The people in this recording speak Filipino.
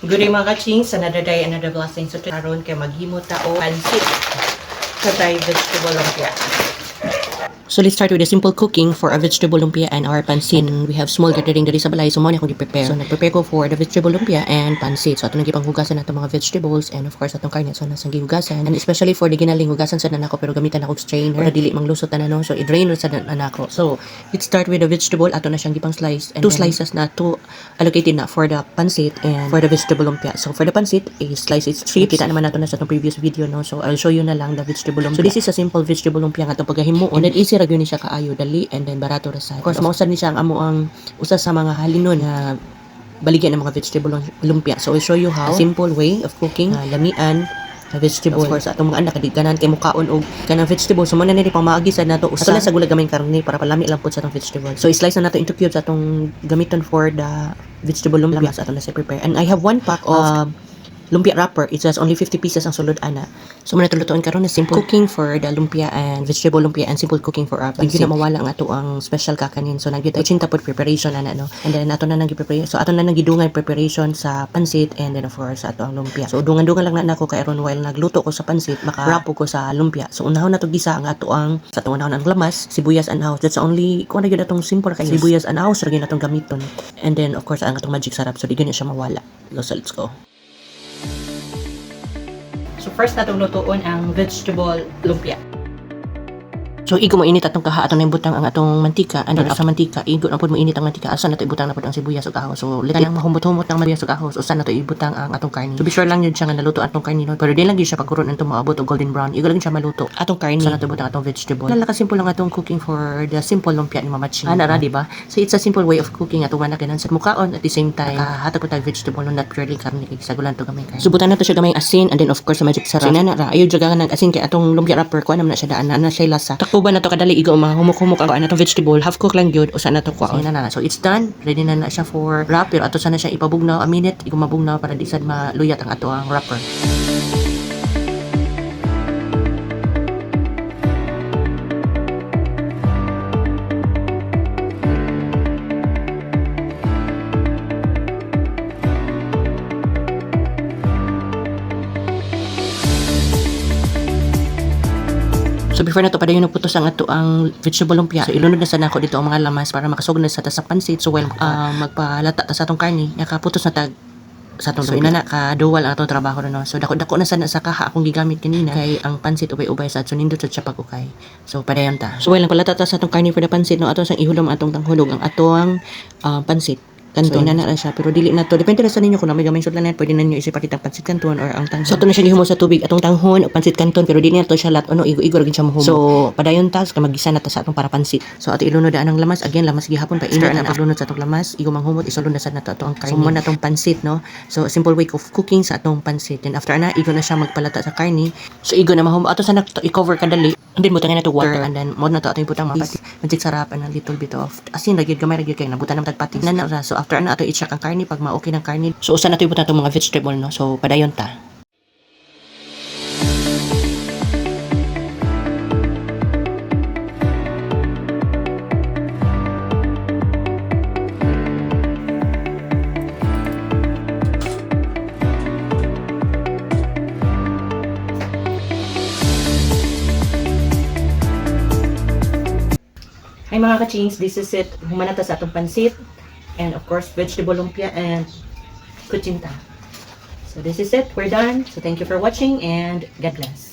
Good day mga kachings, another day, another blessing. So karon kay maghimo ta o pansit sa Thai vegetable lumpia. So let's start with the simple cooking for a vegetable lumpia and our pansit. We have small gathering diri sa balay, so mo na akong i-prepare. So nag-prepare ko for the vegetable lumpia and pansit. So ato nang gipanghugasan nato mga vegetables and of course atong karne so nasang gihugasan. And especially for the ginaling hugasan sa nanako pero gamitan ako strainer para dili manglusot na no. So i-drain sa nanako. So let's start with the vegetable. Ato na siyang gipang slice and two slices na to allocated na for the pansit and for the vegetable lumpia. So for the pansit, slice it strips. Kita naman nato na sa itong previous video no. So I'll show you na lang the vegetable lumpia. So this is a simple vegetable lumpia nga itong pagkahimuon. And then easy ra gyud ni siya kaayo, dali and then barato ra sa. Of course mausad ni siya ang amo ang usa sa mga halinon na baligyan ng mga vegetable lumpia. So I'll show you how. A simple way of cooking lamian vegetable. Of course atong mga anak kadiganan kay mukaon og kanang vegetable. So mo na ni pang maagisan nato usa na sa gula gamay karne para palami lang pud sa atong vegetable. So i-slice na nato into cubes atong gamiton for the vegetable lumpia sa aton na sa prepare. And I have one pack of lumpia wrapper. It says only 50 pieces ang sulod ana. So muna tulutuan karon na simple cooking for the lumpia and vegetable lumpia and simple cooking for our pansit. Hindi na mawala ang ato ang special kakanin. So nagyud 80 pod preparation ana no. And then ato na nang gi-prepare. So ato na nang gidungay preparation sa pansit and then of course ato ang lumpia. So dungan-dungan lang na nako kay aron while nagluto ko sa pansit maka-wrap ko sa lumpia. So unahon na to gisa ang ato ang sa atong unahon ang lamas, sibuyas and ahos. That's only kuan na gyud atong simple kay sibuyas and ahos ra gyud atong gamiton. And then of course ang atong magic sarap. So di gyud siya mawala. So let's go. So first natong lutuon ang vegetable lumpia. So igo mo init atong kaha atong ibutang ang atong mantika and then sa mantika igo na pud mo init ang mantika asa nato ibutang na pud ang sibuyas ug ahos. So let nang mahumot-humot ng sibuyas ug ahos usa nato ibutang ang atong karni. So be sure lang yun siya nga naluto atong karni no. Pero di lang gyud siya pagkuron antong maabot og golden brown. Igo lang siya maluto atong karni sa nato ibutang atong vegetable. Lala simple lang atong cooking for the simple lumpia ni Mama Ching. Ana ra di ba? So it's a simple way of cooking atong wala kanan sa mukaon at the same time hatag ko tag vegetable no not purely karni kay sagulan to gamay karni. Subutan nato siya gamay asin and then of course sa magic sarap. So nana ra ayo jagangan ng asin kay atong lumpia wrapper ko na siya daan na siya lasa. Takbo na to kadali igo humuk-humuk ang atong vegetable half cook lang gyud usa na to kuha na. So it's done, ready na siya for wrap pero ato sana siya ipabugnaw a minute igo mabugnaw para di sad maluyat ang ato ang wrapper. So before na to padayon nagputos ang ato ang vegetable lumpia. So ilunod na sa nako dito ang mga lamas para makasugod na sa pansit. So while magpalata ta sa atong karni, nakaputos na tag sa atong lumpia. So ina na ka dual ang atong trabaho no. So dako na sa kaha akong gigamit kanina kay ang pansit ubay-ubay sa so nindot sa pag-ukay. So padayon ta. So while nagpalata ta sa atong karni for the pansit no ato sang ihulom atong tanghulog ang atong pansit. Kanton na na siya pero dili na to depende na sa ninyo kung may gamay sudlan net pwede na niyo isip patitang pansit kanton or ang tanghon. So to na siya gihimo sa tubig atong tanghon o pansit kanton pero dili na to siya lat ano igo ra gid siya mahumo. So padayon tas ka magisa na ta sa atong para pansit. So ato ilunod ang lamas again lamas gihapon pa init na paglunod sa atong lamas igo manghumot isulod na sa nato atong karni. So mo na atong pansit no. So simple way of cooking sa atong pansit and after na igo na siya magpalata sa karni. So igo na mahumo ato sa i-cover kadali and then butangin na to water and then mo na to atong ibutang mapati magic sarap and a little bit of asin ra gyud gamay ra gyud kay nabutan na tagpati na ra. So after na ato i-check ang karni pag ma-okay ng karni. So usa na to ibutan tong mga vegetable no. So padayon ta. Hi mga ka-chings, this is it. Humanata sa atong pansit and of course vegetable lumpia and kutsinta. So this is it. We're done. So thank you for watching and God bless.